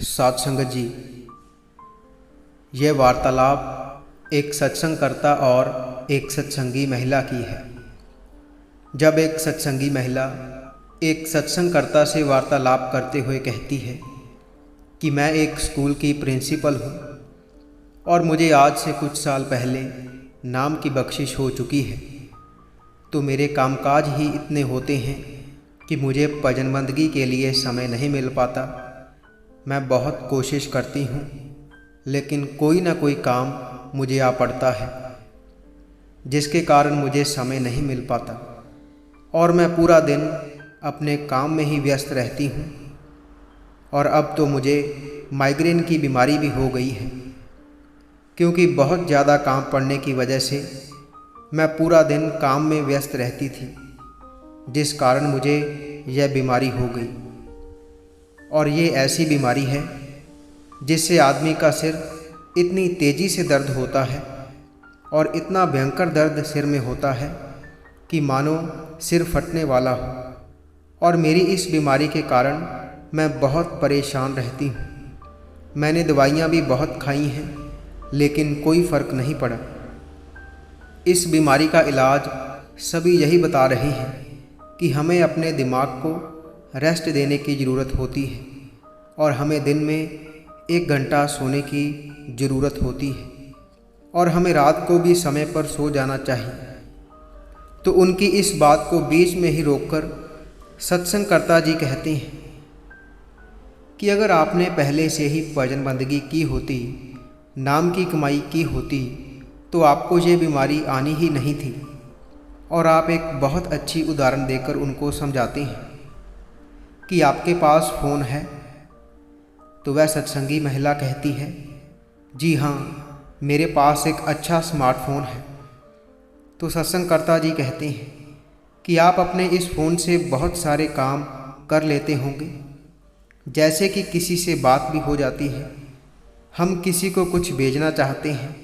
साध संगत जी, यह वार्तालाप एक सत्संगकर्ता और एक सत्संगी महिला की है। जब एक सत्संगी महिला एक सत्संगकर्ता से वार्तालाप करते हुए कहती है कि मैं एक स्कूल की प्रिंसिपल हूँ और मुझे आज से कुछ साल पहले नाम की बख्शिश हो चुकी है, तो मेरे कामकाज ही इतने होते हैं कि मुझे भजन बंदगी के लिए समय नहीं मिल पाता। मैं बहुत कोशिश करती हूँ, लेकिन कोई ना कोई काम मुझे आ पड़ता है, जिसके कारण मुझे समय नहीं मिल पाता और मैं पूरा दिन अपने काम में ही व्यस्त रहती हूँ। और अब तो मुझे माइग्रेन की बीमारी भी हो गई है, क्योंकि बहुत ज़्यादा काम पड़ने की वजह से मैं पूरा दिन काम में व्यस्त रहती थी, जिस कारण मुझे यह बीमारी हो गई। और ये ऐसी बीमारी है जिससे आदमी का सिर इतनी तेज़ी से दर्द होता है और इतना भयंकर दर्द सिर में होता है कि मानो सिर फटने वाला हो। और मेरी इस बीमारी के कारण मैं बहुत परेशान रहती हूँ। मैंने दवाइयाँ भी बहुत खाई हैं, लेकिन कोई फ़र्क नहीं पड़ा। इस बीमारी का इलाज सभी यही बता रहे हैं कि हमें अपने दिमाग को रेस्ट देने की ज़रूरत होती है और हमें दिन में 1 घंटा सोने की ज़रूरत होती है और हमें रात को भी समय पर सो जाना चाहिए। तो उनकी इस बात को बीच में ही रोककर सत्संगकर्ता जी कहते हैं कि अगर आपने पहले से ही भजन बंदगी की होती, नाम की कमाई की होती, तो आपको ये बीमारी आनी ही नहीं थी। और आप एक बहुत अच्छी उदाहरण देकर उनको समझाते हैं कि आपके पास फ़ोन है। तो वह सत्संगी महिला कहती है, जी हाँ, मेरे पास एक अच्छा स्मार्टफ़ोन है। तो सत्संगकर्ता जी कहते हैं कि आप अपने इस फ़ोन से बहुत सारे काम कर लेते होंगे, जैसे कि किसी से बात भी हो जाती है, हम किसी को कुछ भेजना चाहते हैं,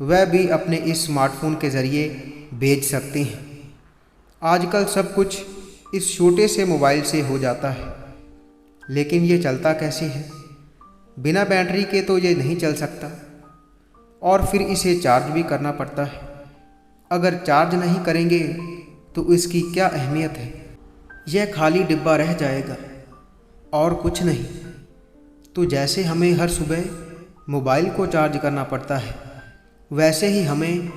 वह भी अपने इस स्मार्टफ़ोन के ज़रिए भेज सकते हैं। आजकल सब कुछ इस छोटे से मोबाइल से हो जाता है, लेकिन ये चलता कैसे है? बिना बैटरी के तो ये नहीं चल सकता और फिर इसे चार्ज भी करना पड़ता है। अगर चार्ज नहीं करेंगे तो इसकी क्या अहमियत है? यह खाली डिब्बा रह जाएगा और कुछ नहीं। तो जैसे हमें हर सुबह मोबाइल को चार्ज करना पड़ता है, वैसे ही हमें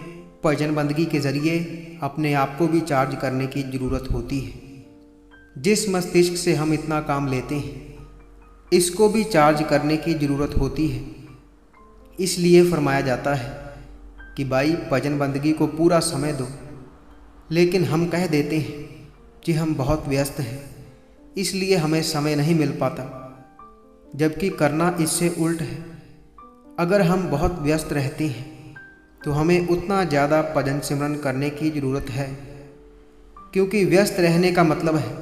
भजन बंदगी के ज़रिए अपने आप को भी चार्ज करने की ज़रूरत होती है। जिस मस्तिष्क से हम इतना काम लेते हैं, इसको भी चार्ज करने की ज़रूरत होती है। इसलिए फरमाया जाता है कि भाई भजन बंदगी को पूरा समय दो, लेकिन हम कह देते हैं कि हम बहुत व्यस्त हैं, इसलिए हमें समय नहीं मिल पाता, जबकि करना इससे उल्ट है। अगर हम बहुत व्यस्त रहते हैं तो हमें उतना ज़्यादा भजन सिमरन करने की ज़रूरत है, क्योंकि व्यस्त रहने का मतलब है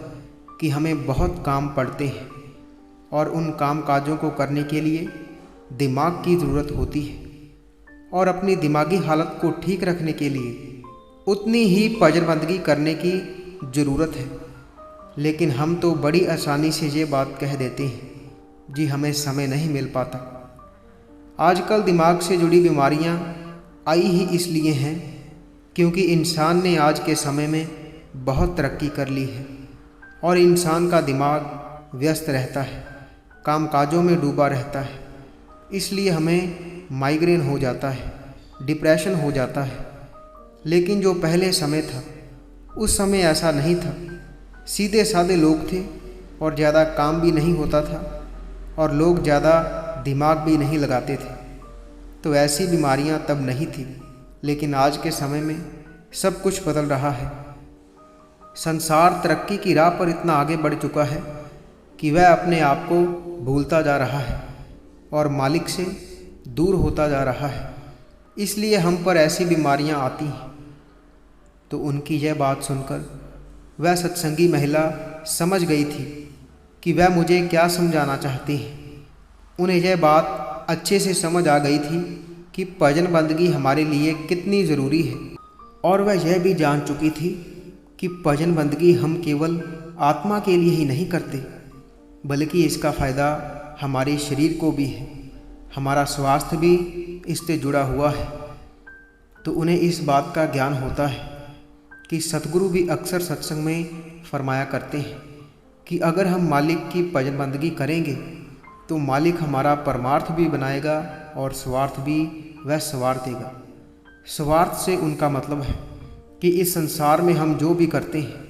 कि हमें बहुत काम पड़ते हैं और उन काम काजों को करने के लिए दिमाग की ज़रूरत होती है। और अपनी दिमागी हालत को ठीक रखने के लिए उतनी ही भजन बंदगी करने की ज़रूरत है। लेकिन हम तो बड़ी आसानी से ये बात कह देते हैं, जी हमें समय नहीं मिल पाता। आजकल दिमाग से जुड़ी बीमारियां आई ही इसलिए हैं क्योंकि इंसान ने आज के समय में बहुत तरक्की कर ली है और इंसान का दिमाग व्यस्त रहता है, कामकाजों में डूबा रहता है। इसलिए हमें माइग्रेन हो जाता है, डिप्रेशन हो जाता है। लेकिन जो पहले समय था, उस समय ऐसा नहीं था। सीधे साधे लोग थे और ज़्यादा काम भी नहीं होता था और लोग ज़्यादा दिमाग भी नहीं लगाते थे। तो ऐसी बीमारियां तब नहीं थी, लेकिन आज के समय में सब कुछ बदल रहा है। संसार तरक्की की राह पर इतना आगे बढ़ चुका है कि वह अपने आप को भूलता जा रहा है और मालिक से दूर होता जा रहा है। इसलिए हम पर ऐसी बीमारियां आती हैं। तो उनकी यह बात सुनकर वह सत्संगी महिला समझ गई थी कि वह मुझे क्या समझाना चाहती हैं। उन्हें यह बात अच्छे से समझ आ गई थी कि भजन बंदगी हमारे लिए कितनी ज़रूरी है। और वह यह भी जान चुकी थी कि भजन बंदगी हम केवल आत्मा के लिए ही नहीं करते, बल्कि इसका फ़ायदा हमारे शरीर को भी है, हमारा स्वास्थ्य भी इससे जुड़ा हुआ है। तो उन्हें इस बात का ज्ञान होता है कि सतगुरु भी अक्सर सत्संग में फरमाया करते हैं कि अगर हम मालिक की भजन बंदगी करेंगे तो मालिक हमारा परमार्थ भी बनाएगा और स्वार्थ भी वह संवार देगा। स्वार्थ से उनका मतलब है कि इस संसार में हम जो भी करते हैं,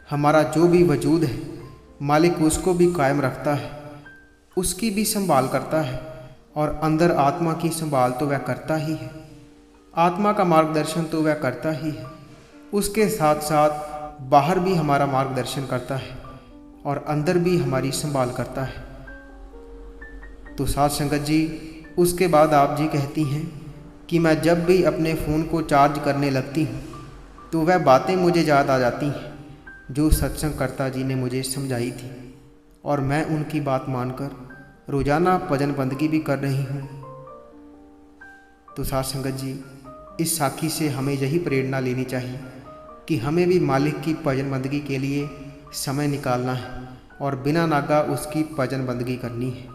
हमारा जो भी वजूद है, मालिक उसको भी कायम रखता है, उसकी भी संभाल करता है और अंदर आत्मा की संभाल तो वह करता ही है, आत्मा का मार्गदर्शन तो वह करता ही है। उसके साथ साथ बाहर भी हमारा मार्गदर्शन करता है और अंदर भी हमारी संभाल करता है। तो साथ संगत जी, उसके बाद आप जी कहती हैं कि मैं जब भी अपने फ़ोन को चार्ज करने लगती हूँ तो वह बातें मुझे याद आ जाती हैं जो सत्संगकर्ता जी ने मुझे समझाई थी, और मैं उनकी बात मानकर रोज़ाना भजन बंदगी भी कर रही हूँ। तो साथ संगत जी, इस साखी से हमें यही प्रेरणा लेनी चाहिए कि हमें भी मालिक की भजन बंदगी के लिए समय निकालना है और बिना नागा उसकी भजन बंदगी करनी है।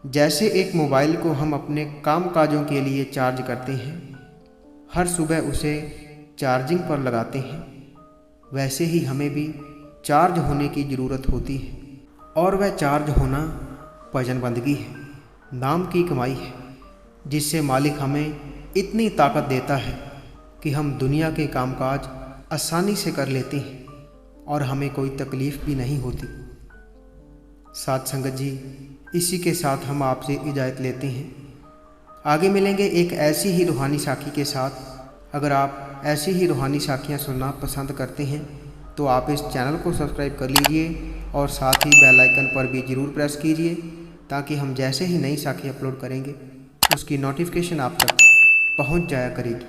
जैसे एक मोबाइल को हम अपने काम काजों के लिए चार्ज करते हैं, हर सुबह उसे चार्जिंग पर लगाते हैं, वैसे ही हमें भी चार्ज होने की ज़रूरत होती है। और वह चार्ज होना भजन बंदगी है, नाम की कमाई है, जिससे मालिक हमें इतनी ताकत देता है कि हम दुनिया के कामकाज आसानी से कर लेते हैं और हमें कोई तकलीफ़ भी नहीं होती। साथ संगत जी, इसी के साथ हम आपसे इजाज़त लेते हैं। आगे मिलेंगे एक ऐसी ही रूहानी साखी के साथ। अगर आप ऐसी ही रूहानी साखियाँ सुनना पसंद करते हैं तो आप इस चैनल को सब्सक्राइब कर लीजिए और साथ ही बेल आइकन पर भी ज़रूर प्रेस कीजिए, ताकि हम जैसे ही नई साखी अपलोड करेंगे उसकी नोटिफिकेशन आप तक पहुंच जाया करेगी।